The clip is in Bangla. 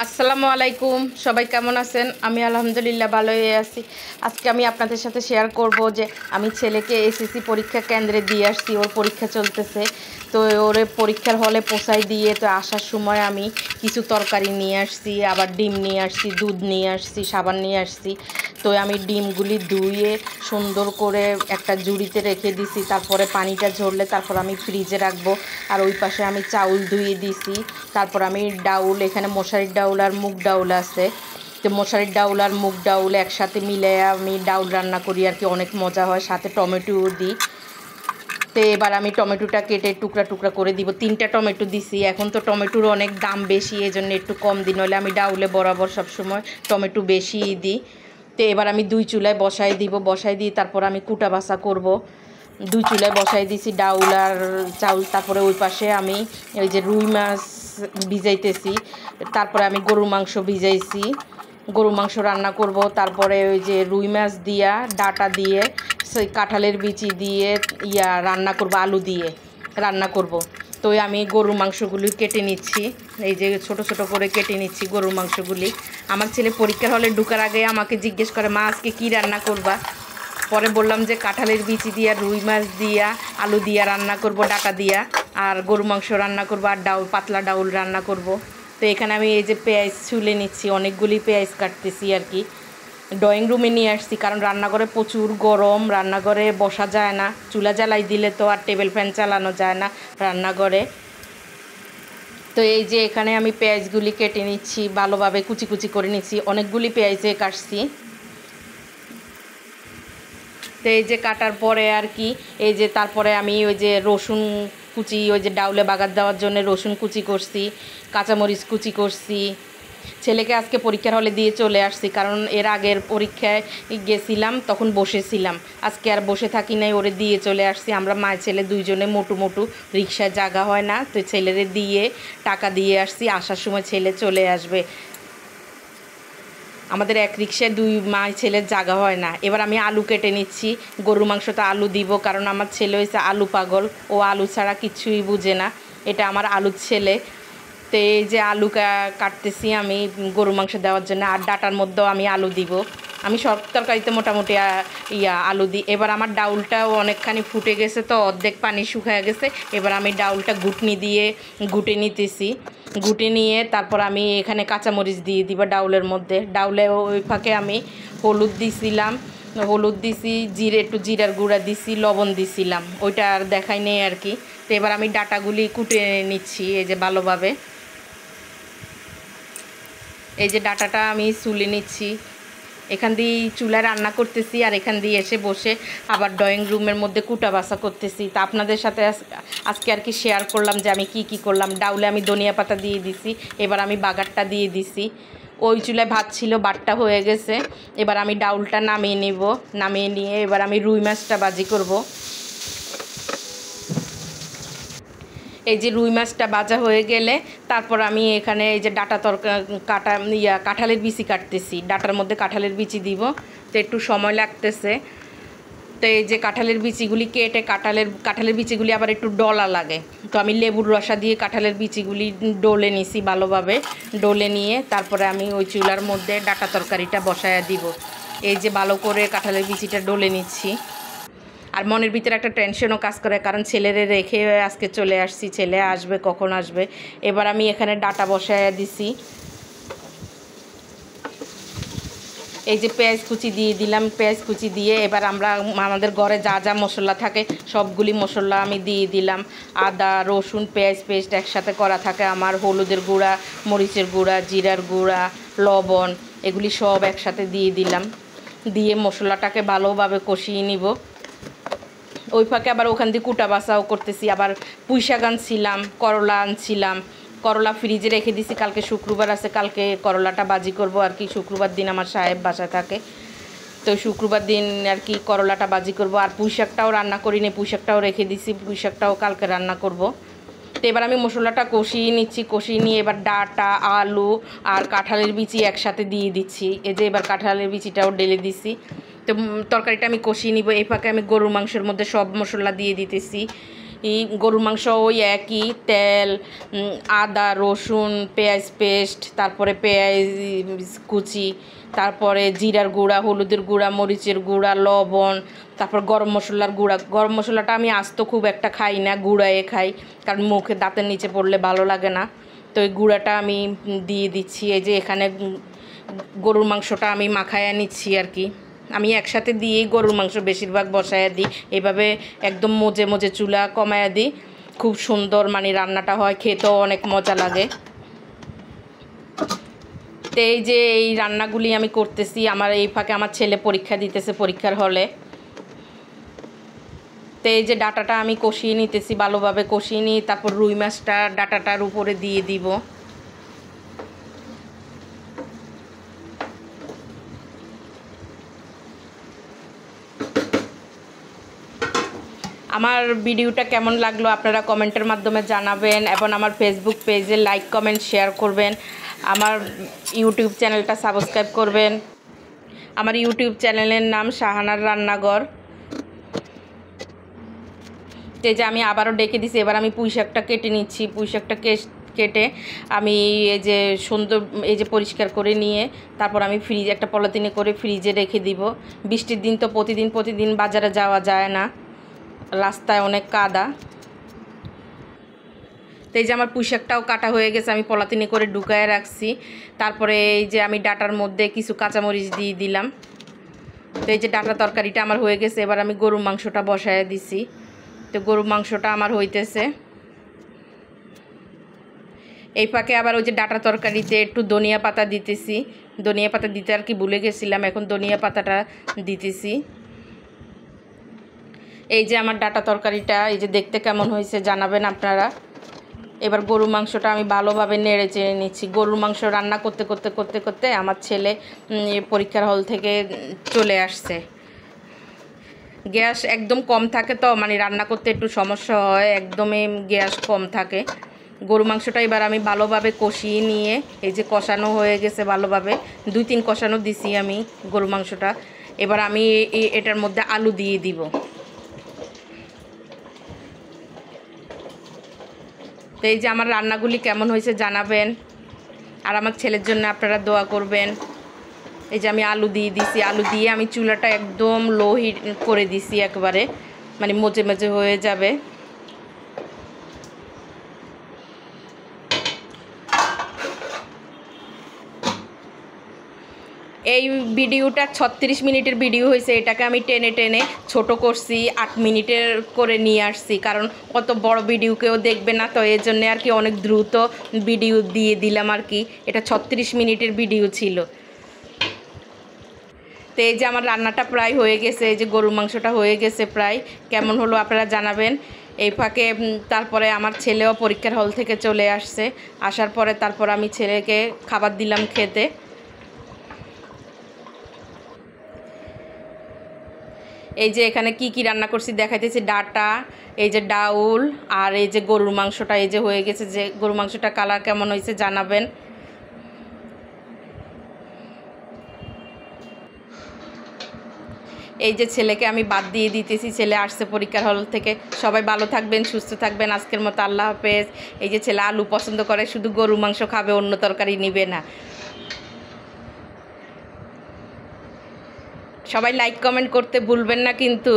আসসালামু আলাইকুম, সবাই কেমন আছেন? আমি আলহামদুলিল্লাহ ভালোই আছি। আজকে আমি আপনাদের সাথে শেয়ার করব যে আমি ছেলেকে এসএসসি পরীক্ষা কেন্দ্রে দিয়ে আসছি। ওর পরীক্ষা চলতেছে, তো ওর পরীক্ষার হলে পৌঁছায় দিয়ে তো আসার সময় আমি কিছু তরকারি নিয়ে আসছি, আবার ডিম নিয়ে আসছি, দুধ নিয়ে আসছি, সাবান নিয়ে আসছি। তো আমি ডিমগুলি ধুয়ে সুন্দর করে একটা ঝুড়িতে রেখে দিছি। তারপরে পানিটা ঝরলে তারপর আমি ফ্রিজে রাখবো। আর ওই পাশে আমি চাউল ধুয়ে দিছি। তারপর আমি ডাউল, এখানে মশারির ডাউল আর মুগ ডাউল আছে। তো মশারির ডাউল আর মুগ ডাউল একসাথে মিলে আমি ডাউল রান্না করি আর কি, অনেক মজা হয়, সাথে টমেটোও দিই। তো এবার আমি টমেটোটা কেটে টুকরা টুকরা করে দিব। 3টা টমেটো দিছি। এখন তো টমেটোর অনেক দাম বেশি, এই জন্য একটু কম দিন, হলে আমি ডাউলে বরাবর সবসময় টমেটো বেশিই দিই। তো এবার আমি 2 চুলায় বসাই দিব, বসাই দিয়ে তারপর আমি কুটা বাছা করব। 2 চুলায় বসাই দিছি ডাউল আর চাউল। তারপরে ওই পাশে আমি ওই যে রুই মাছ ভিজাইতেছি। তারপরে আমি গরুর মাংস ভিজাইছি, গরুর মাংস রান্না করব। তারপরে ওই যে রুই মাছ দিয়া ডাটা দিয়ে সেই কাঁঠালের বিচি দিয়ে রান্না করব, আলু দিয়ে রান্না করব। তো আমি গরুর মাংসগুলি কেটে নিচ্ছি, এই যে ছোট ছোট করে কেটে নিচ্ছি গরুর মাংসগুলি। আমার ছেলে পরীক্ষার হলে ঢোকার আগে আমাকে জিজ্ঞেস করে, মা আজকে কী রান্না করবা? পরে বললাম যে কাঁঠালের বিচি দিয়া রুই মাছ দিয়া আলু দিয়া রান্না করব, ডাটা দিয়া, আর গরু মাংস রান্না করব, আর ডাউল, পাতলা ডাউল রান্না করব। তো এখানে আমি এই যে পেঁয়াজ ছুলে নিচ্ছি, অনেকগুলি পেঁয়াজ কাটতেছি আর কি। ড্রয়িং রুমে নিয়ে আসছি, কারণ রান্নাঘরে প্রচুর গরম, রান্নাঘরে বসা যায় না। চুলা জ্বালাই দিলে তো আর টেবিল ফ্যান চালানো যায় না রান্নাঘরে। তো এই যে এখানে আমি পেঁয়াজগুলি কেটে নিচ্ছি, ভালোভাবে কুচি কুচি করে নিচ্ছি, অনেকগুলি পেঁয়াজে কাটছি। তো এই যে কাটার পরে আর কি, এই যে তারপরে আমি ওই যে রসুন কুচি, ওই যে ডাউলে বাগার দেওয়ার জন্য রসুন কুচি করছি, কাঁচামরিচ কুচি করছি। ছেলেকে আজকে পরীক্ষার হলে দিয়ে চলে আসছি, কারণ এর আগের পরীক্ষায় গেছিলাম তখন বসেছিলাম, আজকে আর বসে থাকি নাই, ওরে দিয়ে চলে আসছি। আমরা মায়ের ছেলে দুইজনে মোটু মোটু, রিক্সায় জায়গা হয় না, তো ছেলেরে দিয়ে টাকা দিয়ে আসছি। আসার সময় ছেলে চলে আসবে, আমাদের এক রিক্সায় 2 মা ছেলের জায়গা হয় না। এবার আমি আলু কেটে নিচ্ছি, গরুর মাংসতে আলু দিব, কারণ আমার ছেলে হয়েছে আলু পাগল, ও আলু ছাড়া কিছুই বুঝে না। এটা আমার আলুর ছেলে। তো এই যে আলু কাটতেছি আমি গরুর মাংস দেওয়ার জন্য, আর ডাটার মধ্যেও আমি আলু দিব। আমি সব তরকারিতে মোটামুটি আলু দিই। এবার আমার ডাউলটাও অনেকখানি ফুটে গেছে, তো অর্ধেক পানি শুকায় গেছে। এবার আমি ডাউলটা ঘুটনি দিয়ে ঘুটে নিতেছি। ঘুটে নিয়ে তারপর আমি এখানে কাঁচামরিচ দিয়ে দিব ডাউলের মধ্যে। ডাউলে ওই ফাঁকে আমি হলুদ দিছিলাম, হলুদ দিছি, একটু জিরার গুঁড়া দিছি, লবণ দিছিলাম, ওইটা আর দেখাই নেই আর কি। তো এবার আমি ডাটাগুলি কুটে নিচ্ছি এই যে ভালোভাবে। এই যে ডাটাটা আমি চুলে নিচ্ছি, এখান দিয়ে চুলায় রান্না করতেছি, আর এখান দিয়ে এসে বসে আবার ড্রয়িং রুমের মধ্যে কুটা বাছা করতেছি। তা আপনাদের সাথে আজকে আর কি শেয়ার করলাম যে আমি কি করলাম। ডাউলে আমি ধনিয়া পাতা দিয়ে দিছি, এবার আমি বাগারটা দিয়ে দিছি। ওই চুলায় ভাত ছিল, ভাতটা হয়ে গেছে। এবার আমি ডাউলটা নামিয়ে নেব, নামিয়ে নিয়ে এবার আমি রুই মাছটা ভাজি করব। এই যে রুই মাছটা ভাজা হয়ে গেলে তারপর আমি এখানে এই যে ডাটা কাঁঠালের বিচি কাটতেছি, ডাটার মধ্যে কাঁঠালের বিচি দিব। তো একটু সময় লাগতেছে। তো এই যে কাঁঠালের বিচিগুলি কেটে, কাঁঠালের বিচিগুলি আবার একটু ডলা লাগে, তো আমি লেবুর রসা দিয়ে কাঁঠালের বিচিগুলি ডলে নিছি ভালোভাবে। ডলে নিয়ে তারপরে আমি ওই চুলার মধ্যে ডাটা তরকারিটা বসায়া দিব। এই যে ভালো করে কাঁঠালের বিচিটা ডলে নিচ্ছি। আর মনের ভিতরে একটা টেনশনও কাজ করে, কারণ ছেলেরে রেখে আজকে চলে আসছি, ছেলে আসবে কখন আসবে। এবার আমি এখানে ডাটা বসায়া দিছি। এই যে পেঁয়াজ কুচি দিয়ে দিলাম, পেঁয়াজ কুচি দিয়ে এবার আমাদের ঘরে যা যা মশলা থাকে সবগুলি মশলা আমি দিয়ে দিলাম। আদা রসুন পেঁয়াজ পেস্ট একসাথে করা থাকে আমার, হলুদের গুঁড়া, মরিচের গুঁড়া, জিরার গুঁড়া, লবণ, এগুলি সব একসাথে দিয়ে দিলাম। দিয়ে মশলাটাকে ভালোভাবে কষিয়ে নিব। ওই ফাঁকে আবার ওখান দিয়ে কুটা বাছাও করতেছি। আবার পুঁই শাক আনছিলাম, করলা আনছিলাম, করলা ফ্রিজে রেখে দিছি, কালকে শুক্রবার আছে, কালকে করলাটা ভাজি করব আর কি। শুক্রবার দিন আমার সাহেব বাসায় থাকে, তো শুক্রবার দিন আর কি করলাটা ভাজি করব। আর পুঁই শাকটাও রান্না করিনি, পুঁই শাকটাও রেখে দিছি, পুঁই শাকটাও কালকে রান্না করব। তো এবার আমি মশলাটা কষিয়ে নিচ্ছি, কষিয়ে নিয়ে এবার ডাটা আলু আর কাঁঠালের বিচি একসাথে দিয়ে দিচ্ছি। এই যে এবার কাঁঠালের বিচিটাও ঢেলে দিছি। তো তরকারিটা আমি কষিয়ে নিব। এই ফাঁকে আমি গরুর মাংসের মধ্যে সব মশলা দিয়ে দিতেছি, গরুর মাংস ওই একই তেল, আদা রসুন পেঁয়াজ পেস্ট, তারপরে পেঁয়াজ কুচি, তারপরে জিরার গুঁড়া, হলুদের গুঁড়া, মরিচের গুঁড়া, লবণ, তারপর গরম মশলার গুঁড়া। গরম মশলাটা আমি আস্ত খুব একটা খাই না, গুঁড়ায়ে খাই, কারণ মুখে দাঁতের নিচে পড়লে ভালো লাগে না। তো এই গুঁড়াটা আমি দিয়ে দিচ্ছি। এই যে এখানে গরুর মাংসটা আমি মাখায়া নিচ্ছি আর কি। আমি একসাথে দিয়েই গরুর মাংস বেশিরভাগ বসায়া দিই, এভাবে একদম মজে মজে চুলা কমায়া দিই, খুব সুন্দর মানে রান্নাটা হয়, খেতেও অনেক মজা লাগে। তো এই যে এই রান্নাগুলি আমি করতেছি, আমার এই ফাঁকে আমার ছেলে পরীক্ষা দিতেছে পরীক্ষার হলে। তো এই যে ডাটাটা আমি কষিয়ে নিতেছি, ভালোভাবে কষিয়ে নিই, তারপর রুই মাছটা ডাটাটার উপরে দিয়ে দিব। আমার ভিডিওটা কেমন লাগলো আপনারা কমেন্টের মাধ্যমে জানাবেন, এবং আমার ফেসবুক পেজে লাইক কমেন্ট শেয়ার করবেন, আমার ইউটিউব চ্যানেলটা সাবস্ক্রাইব করবেন। আমার ইউটিউব চ্যানেলের নাম শাহানার রান্নাঘর। তো এই যে আমি আবারও ডেকে দিছি, এবার আমি পুঁই শাকটা কেটে নিচ্ছি। পুঁই শাকটা কেটে আমি এই যে সুন্দর এই যে পরিষ্কার করে নিয়ে তারপর আমি একটা পলিথিনে করে ফ্রিজে রেখে দিব। বৃষ্টির দিন তো প্রতিদিন বাজারে যাওয়া যায় না, রাস্তায় অনেক কাদা। তো এই যে আমার পুঁই শাকটাও কাটা হয়ে গেছে, আমি পলিথিনে করে ঢুকায় রাখছি। তারপরে এই যে আমি ডাটার মধ্যে কিছু কাঁচামরিচ দিয়ে দিলাম। তো এই যে ডাটা তরকারিটা আমার হয়ে গেছে, এবার আমি গরুর মাংসটা বসায় দিছি। তো গরুর মাংসটা আমার হইতেছে। এই ফাঁকে আবার ওই যে ডাটা তরকারিতে একটু ধনিয়া পাতা দিতেছি, ধনিয়া পাতা দিতে আর কি ভুলে গেছিলাম, এখন ধনিয়া পাতাটা দিতেছি। এই যে আমার ডাটা তরকারিটা এই যে দেখতে কেমন হয়েছে জানাবেন আপনারা। এবার গরুর মাংসটা আমি ভালোভাবে নেড়ে চেড়ে নিচ্ছি। গরুর মাংস রান্না করতে করতে করতে করতে আমার ছেলে পরীক্ষার হল থেকে চলে আসছে। গ্যাস একদম কম থাকে, তো মানে রান্না করতে একটু সমস্যা হয়, একদমই গ্যাস কম থাকে। গরু মাংসটা এবার আমি ভালোভাবে কষিয়ে নিয়ে এই যে কষানো হয়ে গেছে ভালোভাবে, 2-3 কষানো দিছি আমি গরু মাংসটা। এবার আমি এটার মধ্যে আলু দিয়ে দিব। তো এই যে আমার রান্নাগুলি কেমন হয়েছে জানাবেন, আর আমার ছেলের জন্য আপনারা দোয়া করবেন। এই যে আমি আলু দিয়ে দিছি, আলু দিয়ে আমি চুলাটা একদম লো হিট করে দিছি, একবারে মানে মজে মজে হয়ে যাবে। এই ভিডিওটা 36 মিনিটের ভিডিও হয়েছে, এটাকে আমি টেনে টেনে ছোট করছি, 8 মিনিটের করে নিয়ে আসছি, কারণ অত বড় ভিডিও কেউ দেখবে না, তো এর জন্য আর কি অনেক দ্রুত ভিডিও দিয়ে দিলাম আর কি। এটা 36 মিনিটের ভিডিও ছিল। তো এই যে আমার রান্নাটা প্রায় হয়ে গেছে, এই যে গরুর মাংসটা হয়ে গেছে প্রায়, কেমন হলো আপনারা জানাবেন। এই ফাঁকে তারপরে আমার ছেলেও পরীক্ষার হল থেকে চলে আসছে, আসার পরে তারপর আমি ছেলেকে খাবার দিলাম খেতে। এই যে এখানে কি কি রান্না করছি দেখাইতেছি, ডাটা, এই যে ডাউল, আর এই যে গরুর মাংসটা এই যে হয়ে গেছে। যে গরুর মাংসটা কালার কেমন হয়েছে জানাবেন। এই যে ছেলেকে আমি বাদ দিয়ে দিতেছি, ছেলে আসছে পরীক্ষার হল থেকে। সবাই ভালো থাকবেন, সুস্থ থাকবেন, আজকের মতো আল্লাহ হাফেজ। এই যে ছেলে আলু পছন্দ করে, শুধু গরুর মাংস খাবে, অন্য তরকারি নিবে না। সবাই লাইক কমেন্ট করতে ভুলবেন না কিন্তু।